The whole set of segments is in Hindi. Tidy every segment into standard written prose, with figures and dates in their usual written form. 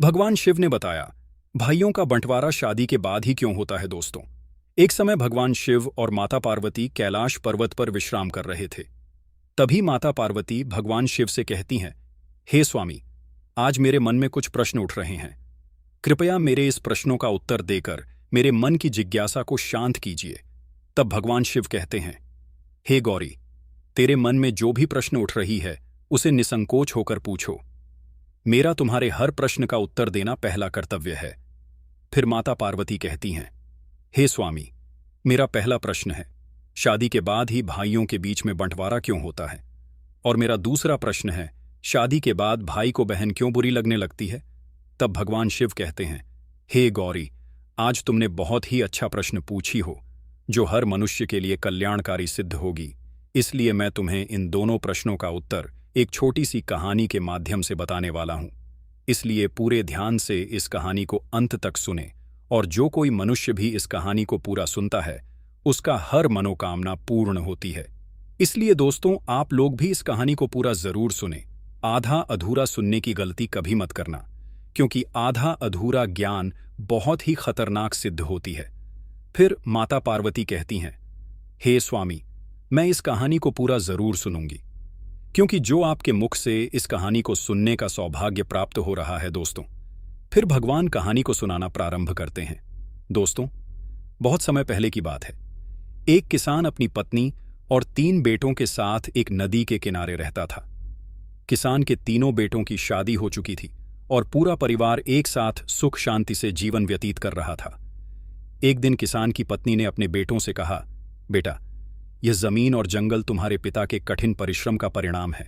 भगवान शिव ने बताया, भाइयों का बंटवारा शादी के बाद ही क्यों होता है दोस्तों। एक समय भगवान शिव और माता पार्वती कैलाश पर्वत पर विश्राम कर रहे थे। तभी माता पार्वती भगवान शिव से कहती हैं, हे स्वामी, आज मेरे मन में कुछ प्रश्न उठ रहे हैं। कृपया मेरे इस प्रश्नों का उत्तर देकर मेरे मन की जिज्ञासा को शांत कीजिए। तब भगवान शिव कहते हैं, हे गौरी, तेरे मन में जो भी प्रश्न उठ रही है उसे निसंकोच होकर पूछो। मेरा तुम्हारे हर प्रश्न का उत्तर देना पहला कर्तव्य है। फिर माता पार्वती कहती हैं, हे स्वामी, मेरा पहला प्रश्न है, शादी के बाद ही भाइयों के बीच में बंटवारा क्यों होता है? और मेरा दूसरा प्रश्न है, शादी के बाद भाई को बहन क्यों बुरी लगने लगती है? तब भगवान शिव कहते हैं, हे गौरी, आज तुमने बहुत ही अच्छा प्रश्न पूछी हो, जो हर मनुष्य के लिए कल्याणकारी सिद्ध होगी। इसलिए मैं तुम्हें इन दोनों प्रश्नों का उत्तर एक छोटी सी कहानी के माध्यम से बताने वाला हूं। इसलिए पूरे ध्यान से इस कहानी को अंत तक सुने, और जो कोई मनुष्य भी इस कहानी को पूरा सुनता है उसका हर मनोकामना पूर्ण होती है। इसलिए दोस्तों, आप लोग भी इस कहानी को पूरा जरूर सुने। आधा अधूरा सुनने की गलती कभी मत करना, क्योंकि आधा अधूरा ज्ञान बहुत ही खतरनाक सिद्ध होती है। फिर माता पार्वती कहती हैं, हे स्वामी, मैं इस कहानी को पूरा जरूर सुनूंगी, क्योंकि जो आपके मुख से इस कहानी को सुनने का सौभाग्य प्राप्त हो रहा है दोस्तों। फिर भगवान कहानी को सुनाना प्रारंभ करते हैं। दोस्तों, बहुत समय पहले की बात है। एक किसान अपनी पत्नी और 3 बेटों के साथ एक नदी के किनारे रहता था। किसान के तीनों बेटों की शादी हो चुकी थी और पूरा परिवार एक साथ सुख शांति से जीवन व्यतीत कर रहा था। एक दिन किसान की पत्नी ने अपने बेटों से कहा, बेटा, यह जमीन और जंगल तुम्हारे पिता के कठिन परिश्रम का परिणाम है।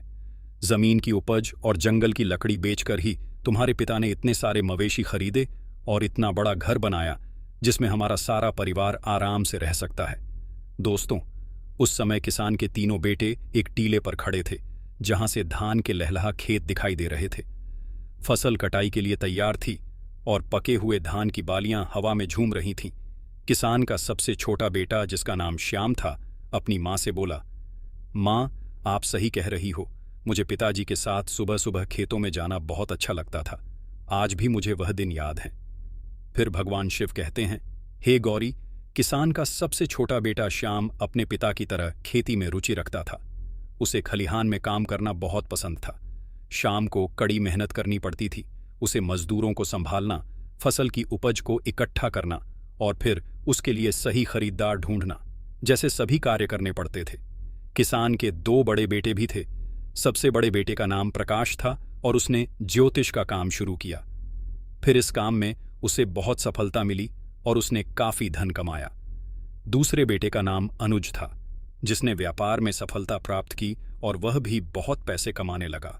जमीन की उपज और जंगल की लकड़ी बेचकर ही तुम्हारे पिता ने इतने सारे मवेशी खरीदे और इतना बड़ा घर बनाया जिसमें हमारा सारा परिवार आराम से रह सकता है। दोस्तों, उस समय किसान के तीनों बेटे एक टीले पर खड़े थे, जहां से धान के लहलहा खेत दिखाई दे रहे थे। फसल कटाई के लिए तैयार थी और पके हुए धान की बालियां हवा में झूम रही थीं। किसान का सबसे छोटा बेटा, जिसका नाम श्याम था, अपनी मां से बोला, मां, आप सही कह रही हो, मुझे पिताजी के साथ सुबह सुबह खेतों में जाना बहुत अच्छा लगता था। आज भी मुझे वह दिन याद है। फिर भगवान शिव कहते हैं, हे गौरी, किसान का सबसे छोटा बेटा श्याम अपने पिता की तरह खेती में रुचि रखता था। उसे खलिहान में काम करना बहुत पसंद था। शाम को कड़ी मेहनत करनी पड़ती थी। उसे मजदूरों को संभालना, फसल की उपज को इकट्ठा करना और फिर उसके लिए सही खरीदार ढूंढना जैसे सभी कार्य करने पड़ते थे। किसान के 2 बड़े बेटे भी थे। सबसे बड़े बेटे का नाम प्रकाश था और उसने ज्योतिष का काम शुरू किया। फिर इस काम में उसे बहुत सफलता मिली और उसने काफी धन कमाया। दूसरे बेटे का नाम अनुज था, जिसने व्यापार में सफलता प्राप्त की और वह भी बहुत पैसे कमाने लगा।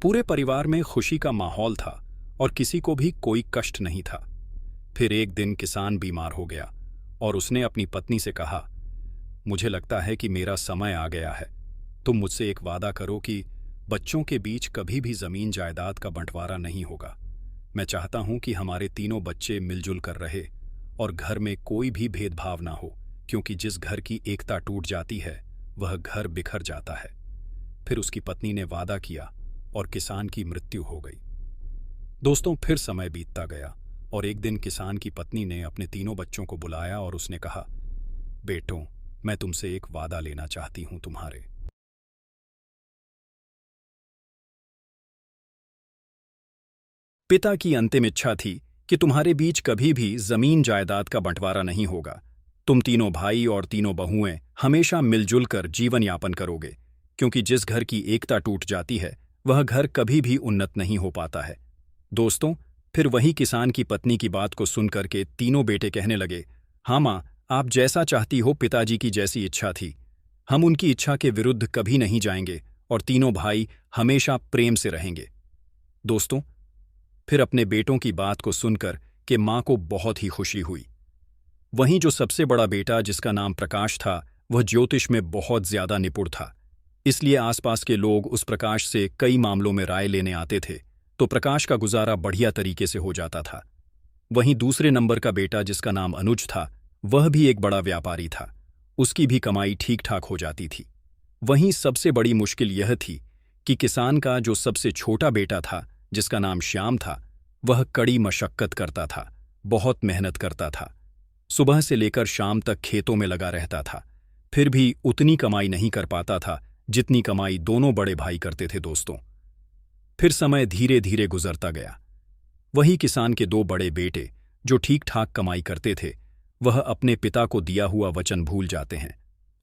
पूरे परिवार में खुशी का माहौल था और किसी को भी कोई कष्ट नहीं था। फिर एक दिन किसान बीमार हो गया और उसने अपनी पत्नी से कहा, मुझे लगता है कि मेरा समय आ गया है। तुम मुझसे एक वादा करो कि बच्चों के बीच कभी भी जमीन जायदाद का बंटवारा नहीं होगा। मैं चाहता हूं कि हमारे तीनों बच्चे मिलजुल कर रहे और घर में कोई भी भेदभाव ना हो, क्योंकि जिस घर की एकता टूट जाती है वह घर बिखर जाता है। फिर उसकी पत्नी ने वादा किया और किसान की मृत्यु हो गई। दोस्तों, फिर समय बीतता गया और एक दिन किसान की पत्नी ने अपने तीनों बच्चों को बुलाया और उसने कहा, बेटों, मैं तुमसे एक वादा लेना चाहती हूं। तुम्हारे पिता की अंतिम इच्छा थी कि तुम्हारे बीच कभी भी जमीन जायदाद का बंटवारा नहीं होगा। तुम तीनों भाई और तीनों बहुएं हमेशा मिलजुल कर जीवन यापन करोगे, क्योंकि जिस घर की एकता टूट जाती है वह घर कभी भी उन्नत नहीं हो पाता है। दोस्तों, फिर वही किसान की पत्नी की बात को सुनकर के तीनों बेटे कहने लगे, हाँ माँ, आप जैसा चाहती हो, पिताजी की जैसी इच्छा थी। हम उनकी इच्छा के विरुद्ध कभी नहीं जाएंगे और तीनों भाई हमेशा प्रेम से रहेंगे। दोस्तों, फिर अपने बेटों की बात को सुनकर के मां को बहुत ही खुशी हुई। वहीं जो सबसे बड़ा बेटा, जिसका नाम प्रकाश था, वह ज्योतिष में बहुत ज्यादा निपुण था। इसलिए आसपास के लोग उस प्रकाश से कई मामलों में राय लेने आते थे, तो प्रकाश का गुजारा बढ़िया तरीके से हो जाता था। वहीं दूसरे नंबर का बेटा, जिसका नाम अनुज था, वह भी एक बड़ा व्यापारी था। उसकी भी कमाई ठीक ठाक हो जाती थी। वहीं सबसे बड़ी मुश्किल यह थी कि किसान का जो सबसे छोटा बेटा था, जिसका नाम श्याम था, वह कड़ी मशक्कत करता था, बहुत मेहनत करता था। सुबह से लेकर शाम तक खेतों में लगा रहता था, फिर भी उतनी कमाई नहीं कर पाता था जितनी कमाई दोनों बड़े भाई करते थे दोस्तों। फिर समय धीरे धीरे गुजरता गया। वही किसान के दो बड़े बेटे जो ठीक ठाक कमाई करते थे, वह अपने पिता को दिया हुआ वचन भूल जाते हैं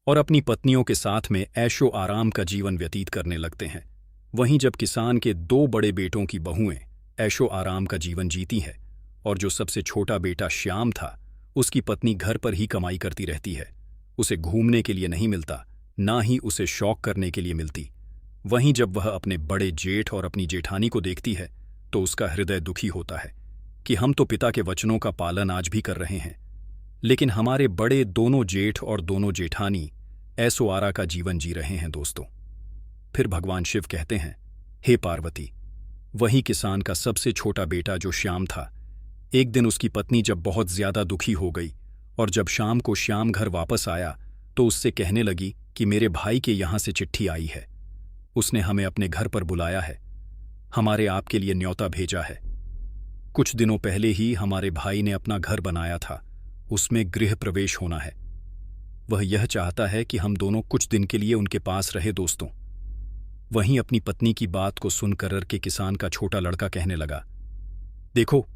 और अपनी पत्नियों के साथ में ऐशो आराम का जीवन व्यतीत करने लगते हैं। वहीं जब किसान के दो बड़े बेटों की बहुएं ऐशो आराम का जीवन जीती हैं और जो सबसे छोटा बेटा श्याम था, उसकी पत्नी घर पर ही कमाई करती रहती है। उसे घूमने के लिए नहीं मिलता, ना ही उसे शौक करने के लिए मिलती। वहीं जब वह अपने बड़े जेठ और अपनी जेठानी को देखती है तो उसका हृदय दुखी होता है कि हम तो पिता के वचनों का पालन आज भी कर रहे हैं, लेकिन हमारे बड़े दोनों जेठ और दोनों जेठानी ऐसो आरा का जीवन जी रहे हैं दोस्तों। फिर भगवान शिव कहते हैं, हे पार्वती, वही किसान का सबसे छोटा बेटा जो श्याम था, एक दिन उसकी पत्नी जब बहुत ज्यादा दुखी हो गई और जब शाम को श्याम घर वापस आया तो उससे कहने लगी कि मेरे भाई के यहां से चिट्ठी आई है, उसने हमें अपने घर पर बुलाया है, हमारे आपके लिए न्योता भेजा है। कुछ दिनों पहले ही हमारे भाई ने अपना घर बनाया था, उसमें गृह प्रवेश होना है। वह यह चाहता है कि हम दोनों कुछ दिन के लिए उनके पास रहे दोस्तों। वहीं अपनी पत्नी की बात को सुनकर के किसान का छोटा लड़का कहने लगा, देखो,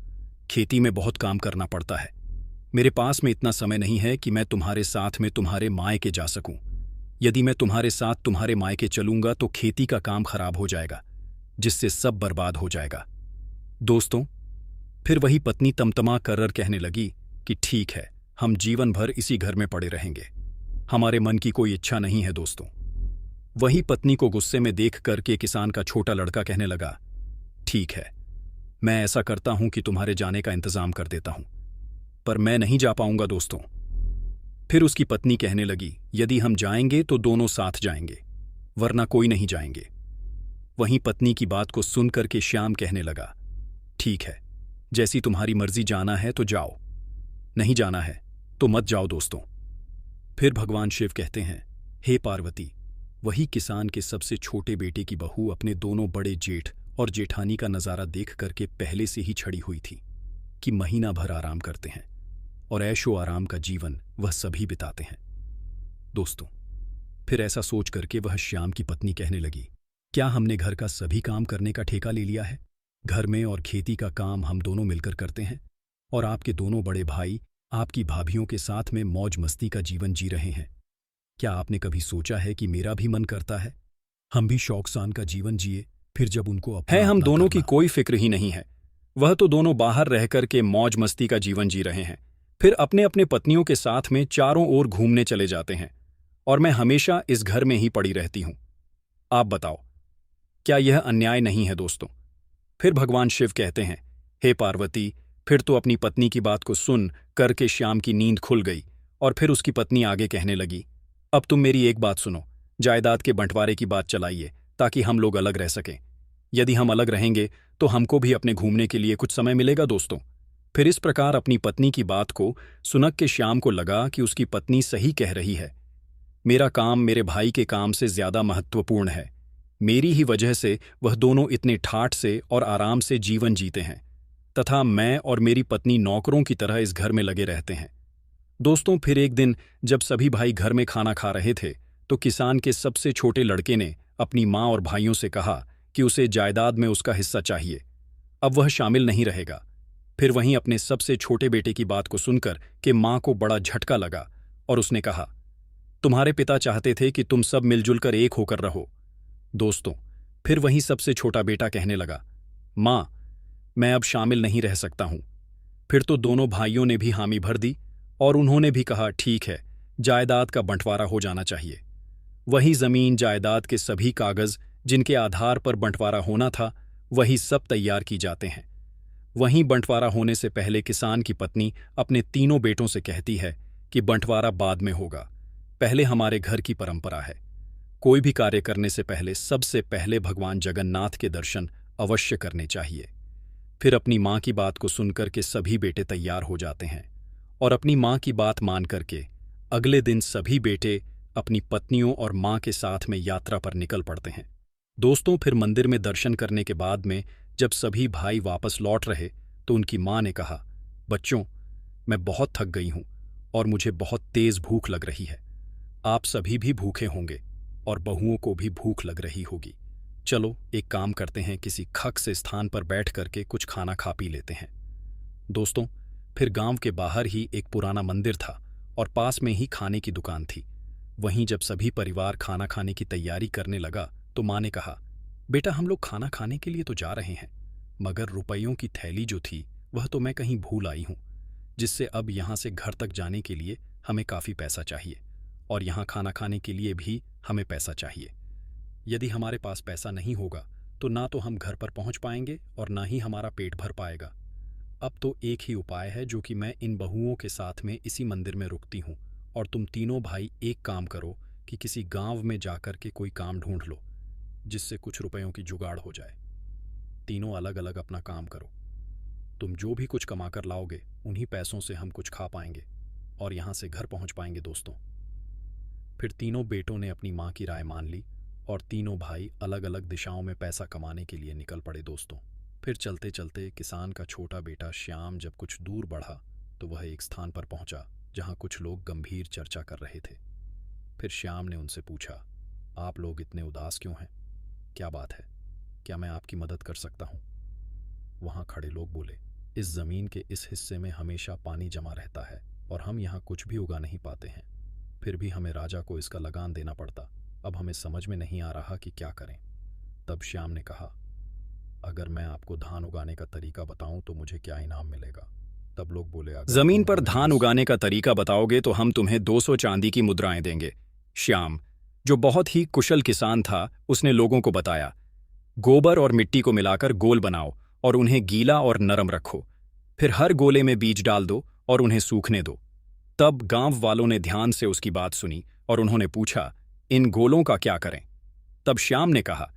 खेती में बहुत काम करना पड़ता है, मेरे पास में इतना समय नहीं है कि मैं तुम्हारे साथ में तुम्हारे मायके जा सकूं। यदि मैं तुम्हारे साथ तुम्हारे मायके चलूंगा तो खेती का काम खराब हो जाएगा, जिससे सब बर्बाद हो जाएगा। दोस्तों, फिर वही पत्नी तमतमा कर कहने लगी कि ठीक है, हम जीवन भर इसी घर में पड़े रहेंगे, हमारे मन की कोई इच्छा नहीं है दोस्तों। वही पत्नी को गुस्से में देख करके किसान का छोटा लड़का कहने लगा, ठीक है, मैं ऐसा करता हूं कि तुम्हारे जाने का इंतजाम कर देता हूं, पर मैं नहीं जा पाऊंगा दोस्तों। फिर उसकी पत्नी कहने लगी, यदि हम जाएंगे तो दोनों साथ जाएंगे, वरना कोई नहीं जाएंगे। वहीं पत्नी की बात को सुनकर के श्याम कहने लगा, ठीक है, जैसी तुम्हारी मर्जी, जाना है तो जाओ, नहीं जाना है तो मत जाओ दोस्तों। फिर भगवान शिव कहते हैं, हे पार्वती, वही किसान के सबसे छोटे बेटे की बहू अपने दोनों बड़े जेठ और जेठानी का नज़ारा देख करके पहले से ही छड़ी हुई थी कि महीना भर आराम करते हैं और ऐशो आराम का जीवन वह सभी बिताते हैं दोस्तों। फिर ऐसा सोच करके वह श्याम की पत्नी कहने लगी, क्या हमने घर का सभी काम करने का ठेका ले लिया है? घर में और खेती का काम हम दोनों मिलकर करते हैं और आपके दोनों बड़े भाई आपकी भाभियों के साथ में मौज मस्ती का जीवन जी रहे हैं। क्या आपने कभी सोचा है कि मेरा भी मन करता है हम भी शौकसान का जीवन जिए? फिर जब उनको है हम दोनों की कोई फिक्र ही नहीं है, वह तो दोनों बाहर रह कर के मौज मस्ती का जीवन जी रहे हैं, फिर अपने अपने पत्नियों के साथ में चारों ओर घूमने चले जाते हैं और मैं हमेशा इस घर में ही पड़ी रहती हूं। आप बताओ, क्या यह अन्याय नहीं है दोस्तों? फिर भगवान शिव कहते हैं, हे पार्वती, फिर तो अपनी पत्नी की बात को सुन करके श्याम की नींद खुल गई और फिर उसकी पत्नी आगे कहने लगी, अब तुम मेरी एक बात सुनो, जायदाद के बंटवारे की बात चलाइए ताकि हम लोग अलग रह सकें। यदि हम अलग रहेंगे तो हमको भी अपने घूमने के लिए कुछ समय मिलेगा दोस्तों। फिर इस प्रकार अपनी पत्नी की बात को सुनक के श्याम को लगा कि उसकी पत्नी सही कह रही है। मेरा काम मेरे भाई के काम से ज्यादा महत्वपूर्ण है, मेरी ही वजह से वह दोनों इतने ठाठ से और आराम से जीवन जीते हैं तथा मैं और मेरी पत्नी नौकरों की तरह इस घर में लगे रहते हैं दोस्तों। फिर एक दिन जब सभी भाई घर में खाना खा रहे थे तो किसान के सबसे छोटे लड़के ने अपनी माँ और भाइयों से कहा कि उसे जायदाद में उसका हिस्सा चाहिए, अब वह शामिल नहीं रहेगा। फिर वहीं अपने सबसे छोटे बेटे की बात को सुनकर कि माँ को बड़ा झटका लगा और उसने कहा, तुम्हारे पिता चाहते थे कि तुम सब मिलजुल कर एक होकर रहो दोस्तों। फिर वहीं सबसे छोटा बेटा कहने लगा, माँ, मैं अब शामिल नहीं रह सकता हूं। फिर तो दोनों भाइयों ने भी हामी भर दी और उन्होंने भी कहा, ठीक है, जायदाद का बंटवारा हो जाना चाहिए। वही जमीन जायदाद के सभी कागज जिनके आधार पर बंटवारा होना था वही सब तैयार की जाते हैं। वहीं बंटवारा होने से पहले किसान की पत्नी अपने तीनों बेटों से कहती है कि बंटवारा बाद में होगा, पहले हमारे घर की परंपरा है, कोई भी कार्य करने से पहले सबसे पहले भगवान जगन्नाथ के दर्शन अवश्य करने चाहिए। फिर अपनी माँ की बात को सुनकर के सभी बेटे तैयार हो जाते हैं और अपनी माँ की बात मान करके अगले दिन सभी बेटे अपनी पत्नियों और माँ के साथ में यात्रा पर निकल पड़ते हैं दोस्तों। फिर मंदिर में दर्शन करने के बाद में जब सभी भाई वापस लौट रहे तो उनकी माँ ने कहा, बच्चों, मैं बहुत थक गई हूं और मुझे बहुत तेज भूख लग रही है। आप सभी भी भूखे होंगे और बहुओं को भी भूख लग रही होगी। चलो एक काम करते हैं, किसी खक से स्थान पर बैठ करके कुछ खाना खा पी लेते हैं। दोस्तों, फिर गांव के बाहर ही एक पुराना मंदिर था और पास में ही खाने की दुकान थी। वहीं जब सभी परिवार खाना खाने की तैयारी करने लगा तो माँ ने कहा, बेटा, हम लोग खाना खाने के लिए तो जा रहे हैं, मगर रुपयों की थैली जो थी वह तो मैं कहीं भूल आई हूं, जिससे अब यहां से घर तक जाने के लिए हमें काफ़ी पैसा चाहिए और यहाँ खाना खाने के लिए भी हमें पैसा चाहिए। यदि हमारे पास पैसा नहीं होगा तो ना तो हम घर पर पहुंच पाएंगे और ना ही हमारा पेट भर पाएगा। अब तो एक ही उपाय है, जो कि मैं इन बहुओं के साथ में इसी मंदिर में रुकती हूँ और तुम तीनों भाई एक काम करो कि किसी गांव में जाकर के कोई काम ढूंढ लो जिससे कुछ रुपयों की जुगाड़ हो जाए। तीनों अलग अलग अपना काम करो। तुम जो भी कुछ कमा कर लाओगे उन्हीं पैसों से हम कुछ खा पाएंगे और यहाँ से घर पहुँच पाएंगे। दोस्तों, फिर तीनों बेटों ने अपनी माँ की राय मान ली और तीनों भाई अलग अलग दिशाओं में पैसा कमाने के लिए निकल पड़े। दोस्तों, फिर चलते चलते किसान का छोटा बेटा श्याम जब कुछ दूर बढ़ा तो वह एक स्थान पर पहुंचा जहां कुछ लोग गंभीर चर्चा कर रहे थे। फिर श्याम ने उनसे पूछा, आप लोग इतने उदास क्यों हैं? क्या बात है? क्या मैं आपकी मदद कर सकता हूं? वहां खड़े लोग बोले, इस जमीन के इस हिस्से में हमेशा पानी जमा रहता है और हम यहाँ कुछ भी उगा नहीं पाते हैं। फिर भी हमें राजा को इसका लगान देना पड़ता। अब हमें समझ में नहीं आ रहा कि क्या करें। तब श्याम ने कहा, अगर मैं आपको धान उगाने का तरीका बताऊं तो मुझे क्या इनाम मिलेगा? तब लोग बोले, अगर जमीन पर धान उगाने का तरीका बताओगे तो हम तुम्हें 200 चांदी की मुद्राएं देंगे। श्याम, जो बहुत ही कुशल किसान था, उसने लोगों को बताया, गोबर और मिट्टी को मिलाकर गोल बनाओ और उन्हें गीला और नरम रखो। फिर हर गोले में बीज डाल दो और उन्हें सूखने दो। तब गांव वालों ने ध्यान से उसकी बात सुनी और उन्होंने पूछा, इन गोलों का क्या करें? तब श्याम ने कहा,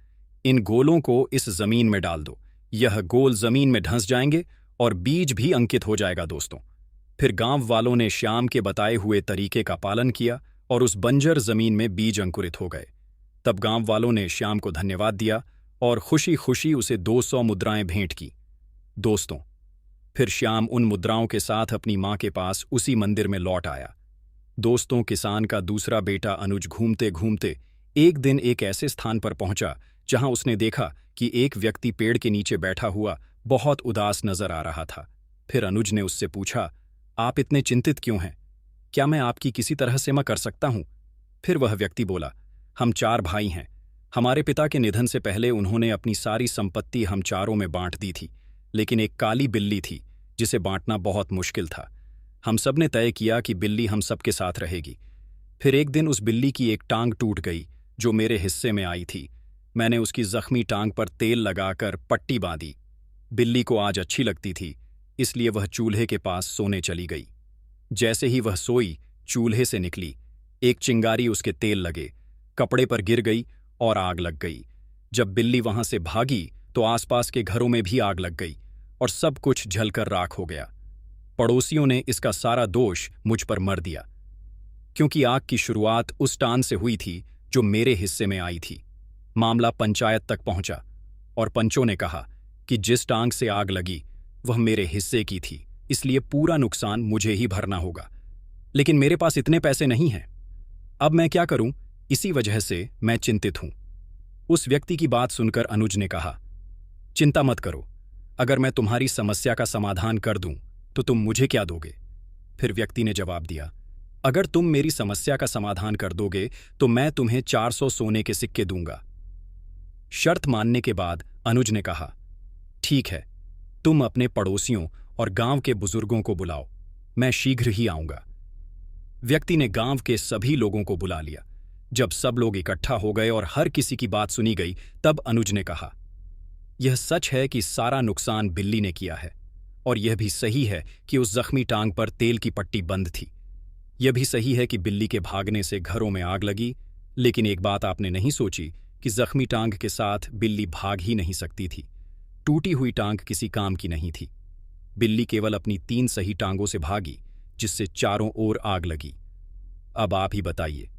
इन गोलों को इस जमीन में डाल दो। यह गोल जमीन में धंस जाएंगे और बीज भी अंकित हो जाएगा। दोस्तों, फिर गांव वालों ने श्याम के बताए हुए तरीके का पालन किया और उस बंजर जमीन में बीज अंकुरित हो गए। तब गांव वालों ने श्याम को धन्यवाद दिया और खुशी खुशी उसे 200 मुद्राएं भेंट की। दोस्तों, फिर श्याम उन मुद्राओं के साथ अपनी मां के पास उसी मंदिर में लौट आया। दोस्तों, किसान का दूसरा बेटा अनुज घूमते घूमते एक दिन एक ऐसे स्थान पर पहुंचा जहां उसने देखा कि एक व्यक्ति पेड़ के नीचे बैठा हुआ बहुत उदास नजर आ रहा था। फिर अनुज ने उससे पूछा, आप इतने चिंतित क्यों हैं? क्या मैं आपकी किसी तरह सेवा कर सकता हूं? फिर वह व्यक्ति बोला, हम 4 भाई हैं। हमारे पिता के निधन से पहले उन्होंने अपनी सारी संपत्ति हम चारों में बांट दी थी, लेकिन एक काली बिल्ली थी जिसे बांटना बहुत मुश्किल था। हम सब ने तय किया कि बिल्ली हम सबके साथ रहेगी। फिर एक दिन उस बिल्ली की एक टांग टूट गई जो मेरे हिस्से में आई थी। मैंने उसकी जख्मी टांग पर तेल लगाकर पट्टी बांधी। बिल्ली को आज अच्छी लगती थी, इसलिए वह चूल्हे के पास सोने चली गई। जैसे ही वह सोई, चूल्हे से निकली एक चिंगारी उसके तेल लगे कपड़े पर गिर गई और आग लग गई। जब बिल्ली वहां से भागी तो आसपास के घरों में भी आग लग गई और सब कुछ जलकर राख हो गया। पड़ोसियों ने इसका सारा दोष मुझ पर मर दिया, क्योंकि आग की शुरुआत उस टांग से हुई थी जो मेरे हिस्से में आई थी। मामला पंचायत तक पहुंचा और पंचों ने कहा कि जिस टांग से आग लगी वह मेरे हिस्से की थी, इसलिए पूरा नुकसान मुझे ही भरना होगा। लेकिन मेरे पास इतने पैसे नहीं हैं। अब मैं क्या करूं? इसी वजह से मैं चिंतित हूं। उस व्यक्ति की बात सुनकर अनुज ने कहा, चिंता मत करो, अगर मैं तुम्हारी समस्या का समाधान कर दूं तो तुम मुझे क्या दोगे? फिर व्यक्ति ने जवाब दिया, अगर तुम मेरी समस्या का समाधान कर दोगे तो मैं तुम्हें 400 सोने के सिक्के दूंगा। शर्त मानने के बाद अनुज ने कहा, ठीक है, तुम अपने पड़ोसियों और गांव के बुजुर्गों को बुलाओ, मैं शीघ्र ही आऊंगा। व्यक्ति ने गांव के सभी लोगों को बुला लिया। जब सब लोग इकट्ठा हो गए और हर किसी की बात सुनी गई, तब अनुज ने कहा, यह सच है कि सारा नुकसान बिल्ली ने किया है, और यह भी सही है कि उस जख्मी टांग पर तेल की पट्टी बंद थी। यह भी सही है कि बिल्ली के भागने से घरों में आग लगी, लेकिन एक बात आपने नहीं सोची कि जख्मी टांग के साथ बिल्ली भाग ही नहीं सकती थी। टूटी हुई टांग किसी काम की नहीं थी। बिल्ली केवल अपनी 3 सही टांगों से भागी, जिससे चारों ओर आग लगी। अब आप ही बताइए,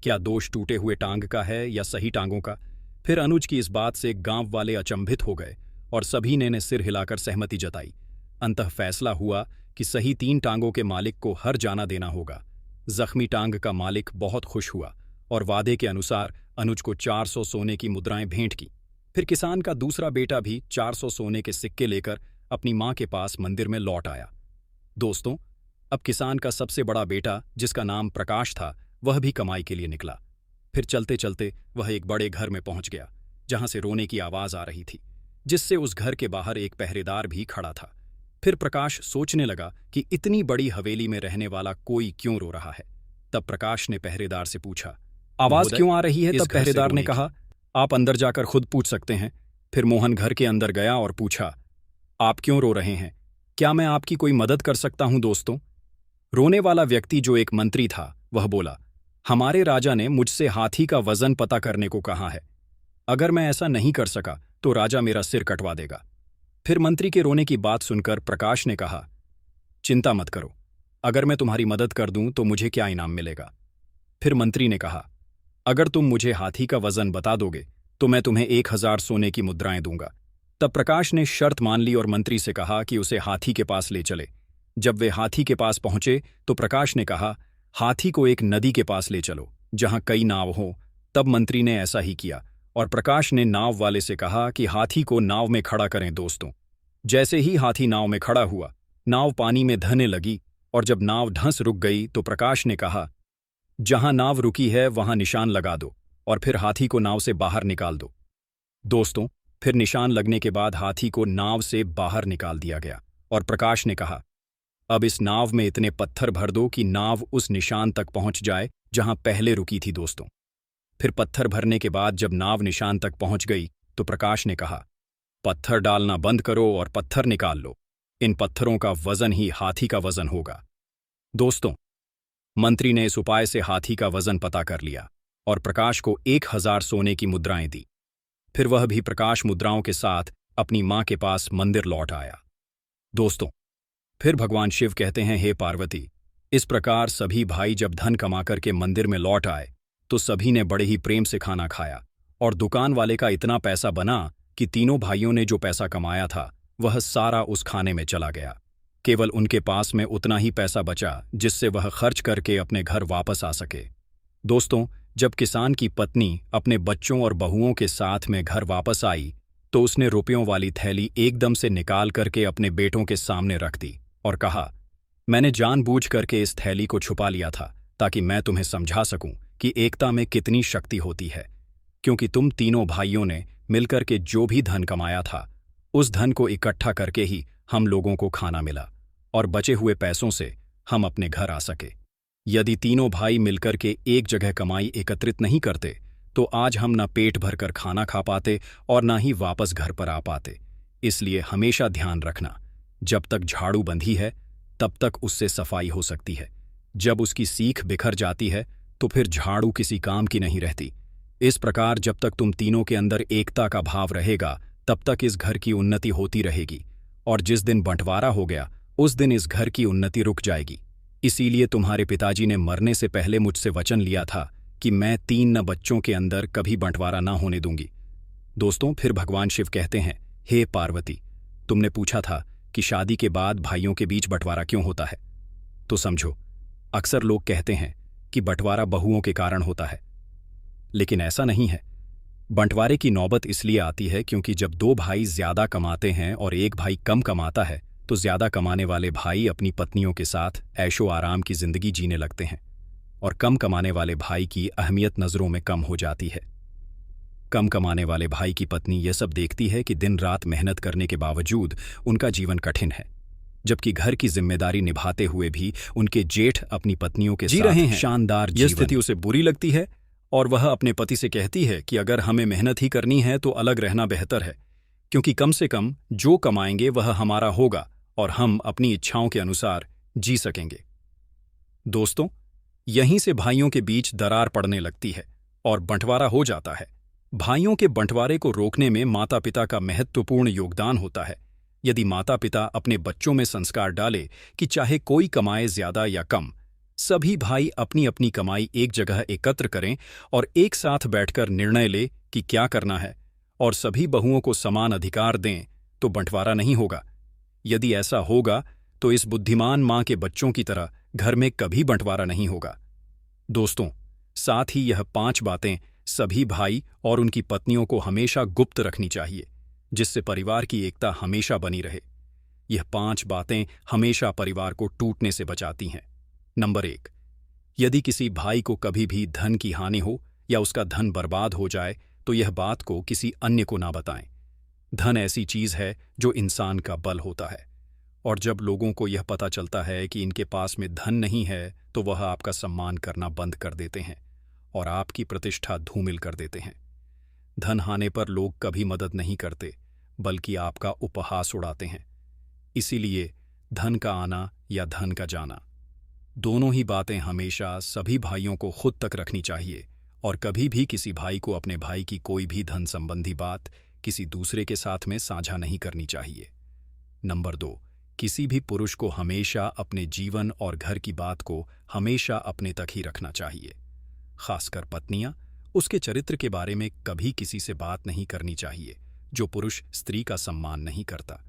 क्या दोष टूटे हुए टांग का है या सही टांगों का? फिर अनुज की इस बात से गांव वाले अचंभित हो गए और सभी ने सिर हिलाकर सहमति जताई। अंततः फैसला हुआ कि सही 3 टांगों के मालिक को हर जाना देना होगा। जख्मी टांग का मालिक बहुत खुश हुआ और वादे के अनुसार अनुज को 400 सोने की मुद्राएं भेंट की। फिर किसान का दूसरा बेटा भी 400 सोने के सिक्के लेकर अपनी मां के पास मंदिर में लौट आया। दोस्तों, अब किसान का सबसे बड़ा बेटा, जिसका नाम प्रकाश था, वह भी कमाई के लिए निकला। फिर चलते चलते वह एक बड़े घर में पहुंच गया, जहां से रोने की आवाज आ रही थी, जिससे उस घर के बाहर एक पहरेदार भी खड़ा था। फिर प्रकाश सोचने लगा कि इतनी बड़ी हवेली में रहने वाला कोई क्यों रो रहा है। तब प्रकाश ने पहरेदार से पूछा, आवाज क्यों आ रही है? तब पहरेदार ने कहा, आप अंदर जाकर खुद पूछ सकते हैं। फिर मोहन घर के अंदर गया और पूछा, आप क्यों रो रहे हैं? क्या मैं आपकी कोई मदद कर सकता हूं? दोस्तों, रोने वाला व्यक्ति, जो एक मंत्री था, वह बोला, हमारे राजा ने मुझसे हाथी का वजन पता करने को कहा है। अगर मैं ऐसा नहीं कर सका तो राजा मेरा सिर कटवा देगा। फिर मंत्री के रोने की बात सुनकर प्रकाश ने कहा, चिंता मत करो, अगर मैं तुम्हारी मदद कर दूं तो मुझे क्या इनाम मिलेगा? फिर मंत्री ने कहा, अगर तुम मुझे हाथी का वजन बता दोगे तो मैं तुम्हें 1000 सोने की मुद्राएं दूंगा। तब प्रकाश ने शर्त मान ली और मंत्री से कहा कि उसे हाथी के पास ले चले। जब वे हाथी के पास पहुंचे तो प्रकाश ने कहा, हाथी को एक नदी के पास ले चलो जहां कई नाव हों। तब मंत्री ने ऐसा ही किया और प्रकाश ने नाव वाले से कहा कि हाथी को नाव में खड़ा करें। दोस्तों, जैसे ही हाथी नाव में खड़ा हुआ, नाव पानी में धंसने लगी और जब नाव धंस रुक गई तो प्रकाश ने कहा, जहां नाव रुकी है वहां निशान लगा दो और फिर हाथी को नाव से बाहर निकाल दो। दोस्तों, फिर निशान लगने के बाद हाथी को नाव से बाहर निकाल दिया गया और प्रकाश ने कहा, अब इस नाव में इतने पत्थर भर दो कि नाव उस निशान तक पहुंच जाए जहां पहले रुकी थी। दोस्तों, फिर पत्थर भरने के बाद जब नाव निशान तक पहुंच गई तो प्रकाश ने कहा, पत्थर डालना बंद करो और पत्थर निकाल लो। इन पत्थरों का वजन ही हाथी का वजन होगा। दोस्तों, मंत्री ने इस उपाय से हाथी का वजन पता कर लिया और प्रकाश को 1000 सोने की मुद्राएं दी। फिर वह भी प्रकाश मुद्राओं के साथ अपनी मां के पास मंदिर लौट आया। दोस्तों, फिर भगवान शिव कहते हैं, हे पार्वती, इस प्रकार सभी भाई जब धन कमाकर के मंदिर में लौट आए तो सभी ने बड़े ही प्रेम से खाना खाया और दुकान वाले का इतना पैसा बना कि तीनों भाइयों ने जो पैसा कमाया था वह सारा उस खाने में चला गया। केवल उनके पास में उतना ही पैसा बचा जिससे वह खर्च करके अपने घर वापस आ सके। दोस्तों, जब किसान की पत्नी अपने बच्चों और बहुओं के साथ में घर वापस आई तो उसने रुपयों वाली थैली एकदम से निकाल करके अपने बेटों के सामने रख दी और कहा, मैंने जानबूझ करके इस थैली को छुपा लिया था ताकि मैं तुम्हें समझा सकूं कि एकता में कितनी शक्ति होती है, क्योंकि तुम तीनों भाइयों ने मिलकर के जो भी धन कमाया था उस धन को इकट्ठा करके ही हम लोगों को खाना मिला और बचे हुए पैसों से हम अपने घर आ सके। यदि तीनों भाई मिलकर के एक जगह कमाई एकत्रित नहीं करते तो आज हम न पेट भरकर खाना खा पाते और न ही वापस घर पर आ पाते। इसलिए हमेशा ध्यान रखना, जब तक झाड़ू बंधी है तब तक उससे सफाई हो सकती है। जब उसकी सीख बिखर जाती है तो फिर झाड़ू किसी काम की नहीं रहती। इस प्रकार जब तक तुम तीनों के अंदर एकता का भाव रहेगा तब तक इस घर की उन्नति होती रहेगी और जिस दिन बंटवारा हो गया उस दिन इस घर की उन्नति रुक जाएगी। इसीलिए तुम्हारे पिताजी ने मरने से पहले मुझसे वचन लिया था कि मैं 3 बच्चों के अंदर कभी बंटवारा ना होने दूंगी। दोस्तों, फिर भगवान शिव कहते हैं, हे पार्वती, तुमने पूछा था कि शादी के बाद भाइयों के बीच बंटवारा क्यों होता है। तो समझो, अक्सर लोग कहते हैं कि बंटवारा बहुओं के कारण होता है, लेकिन ऐसा नहीं है। बंटवारे की नौबत इसलिए आती है क्योंकि जब 2 भाई ज्यादा कमाते हैं और एक भाई कम कमाता है तो ज्यादा कमाने वाले भाई अपनी पत्नियों के साथ ऐशो आराम की जिंदगी जीने लगते हैं और कम कमाने वाले भाई की अहमियत नजरों में कम हो जाती है। कम कमाने वाले भाई की पत्नी यह सब देखती है कि दिन रात मेहनत करने के बावजूद उनका जीवन कठिन है, जबकि घर की जिम्मेदारी निभाते हुए भी उनके जेठ अपनी पत्नियों के साथ शानदार जीवन। यह स्थिति उसे बुरी लगती है और वह अपने पति से कहती है कि अगर हमें मेहनत ही करनी है तो अलग रहना बेहतर है, क्योंकि कम से कम जो कमाएंगे वह हमारा होगा और हम अपनी इच्छाओं के अनुसार जी सकेंगे। दोस्तों, यहीं से भाइयों के बीच दरार पड़ने लगती है और बंटवारा हो जाता है। भाइयों के बंटवारे को रोकने में माता पिता का महत्वपूर्ण योगदान होता है। यदि माता पिता अपने बच्चों में संस्कार डाले कि चाहे कोई कमाए ज्यादा या कम, सभी भाई अपनी अपनी कमाई एक जगह एकत्र करें और एक साथ बैठकर निर्णय ले कि क्या करना है और सभी बहुओं को समान अधिकार दें, तो बंटवारा नहीं होगा। यदि ऐसा होगा तो इस बुद्धिमान मां के बच्चों की तरह घर में कभी बंटवारा नहीं होगा। दोस्तों, साथ ही यह 5 बातें सभी भाई और उनकी पत्नियों को हमेशा गुप्त रखनी चाहिए, जिससे परिवार की एकता हमेशा बनी रहे। यह 5 बातें हमेशा परिवार को टूटने से बचाती हैं। नंबर 1, यदि किसी भाई को कभी भी धन की हानि हो या उसका धन बर्बाद हो जाए तो यह बात को किसी अन्य को ना बताएं। धन ऐसी चीज है जो इंसान का बल होता है, और जब लोगों को यह पता चलता है कि इनके पास में धन नहीं है तो वह आपका सम्मान करना बंद कर देते हैं और आपकी प्रतिष्ठा धूमिल कर देते हैं। धन हाने पर लोग कभी मदद नहीं करते, बल्कि आपका उपहास उड़ाते हैं। इसीलिए धन का आना या धन का जाना, दोनों ही बातें हमेशा सभी भाइयों को खुद तक रखनी चाहिए, और कभी भी किसी भाई को अपने भाई की कोई भी धन संबंधी बात किसी दूसरे के साथ में साझा नहीं करनी चाहिए। नंबर 2, किसी भी पुरुष को हमेशा अपने जीवन और घर की बात को हमेशा अपने तक ही रखना चाहिए। खासकर पत्नियां, उसके चरित्र के बारे में कभी किसी से बात नहीं करनी चाहिए। जो पुरुष स्त्री का सम्मान नहीं करता,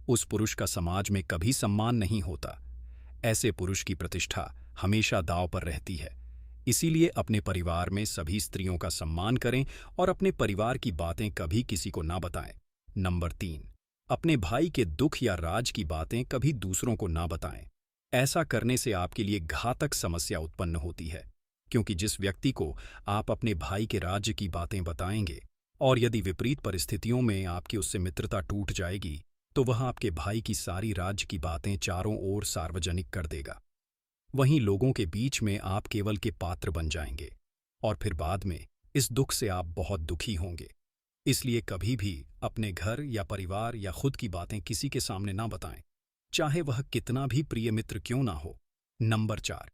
उस पुरुष का समाज में कभी सम्मान नहीं होता। ऐसे पुरुष की प्रतिष्ठा हमेशा दांव पर रहती है। इसीलिए अपने परिवार में सभी स्त्रियों का सम्मान करें और अपने परिवार की बातें कभी किसी को ना बताएं। नंबर 3, अपने भाई के दुख या राज की बातें कभी दूसरों को ना बताएं। ऐसा करने से आपके लिए घातक समस्या उत्पन्न होती है, क्योंकि जिस व्यक्ति को आप अपने भाई के राज्य की बातें बताएंगे और यदि विपरीत परिस्थितियों में आपकी उससे मित्रता टूट जाएगी, तो वह आपके भाई की सारी राज्य की बातें चारों ओर सार्वजनिक कर देगा। वहीं लोगों के बीच में आप केवल के पात्र बन जाएंगे और फिर बाद में इस दुख से आप बहुत दुखी होंगे। इसलिए कभी भी अपने घर या परिवार या खुद की बातें किसी के सामने ना बताएं, चाहे वह कितना भी प्रिय मित्र क्यों ना हो। नंबर 4,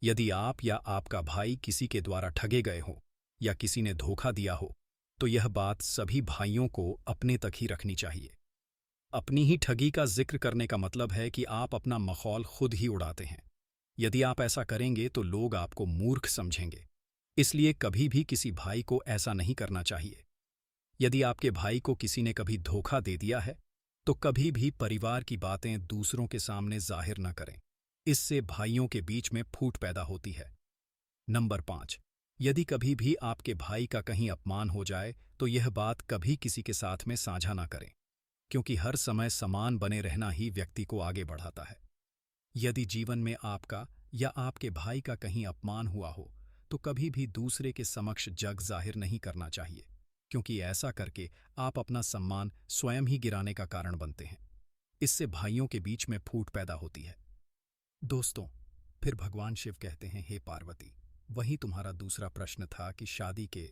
यदि आप या आपका भाई किसी के द्वारा ठगे गए हो या किसी ने धोखा दिया हो, तो यह बात सभी भाइयों को अपने तक ही रखनी चाहिए। अपनी ही ठगी का जिक्र करने का मतलब है कि आप अपना मखौल खुद ही उड़ाते हैं। यदि आप ऐसा करेंगे तो लोग आपको मूर्ख समझेंगे। इसलिए कभी भी किसी भाई को ऐसा नहीं करना चाहिए। यदि आपके भाई को किसी ने कभी धोखा दे दिया है, तो कभी भी परिवार की बातें दूसरों के सामने जाहिर न करें। इससे भाइयों के बीच में फूट पैदा होती है। नंबर 5, यदि कभी भी आपके भाई का कहीं अपमान हो जाए तो यह बात कभी किसी के साथ में साझा ना करें, क्योंकि हर समय समान बने रहना ही व्यक्ति को आगे बढ़ाता है। यदि जीवन में आपका या आपके भाई का कहीं अपमान हुआ हो, तो कभी भी दूसरे के समक्ष जग जाहिर नहीं करना चाहिए, क्योंकि ऐसा करके आप अपना सम्मान स्वयं ही गिराने का कारण बनते हैं। इससे भाइयों के बीच में फूट पैदा होती है। दोस्तों, फिर भगवान शिव कहते हैं, हे पार्वती, वही तुम्हारा दूसरा प्रश्न था कि शादी के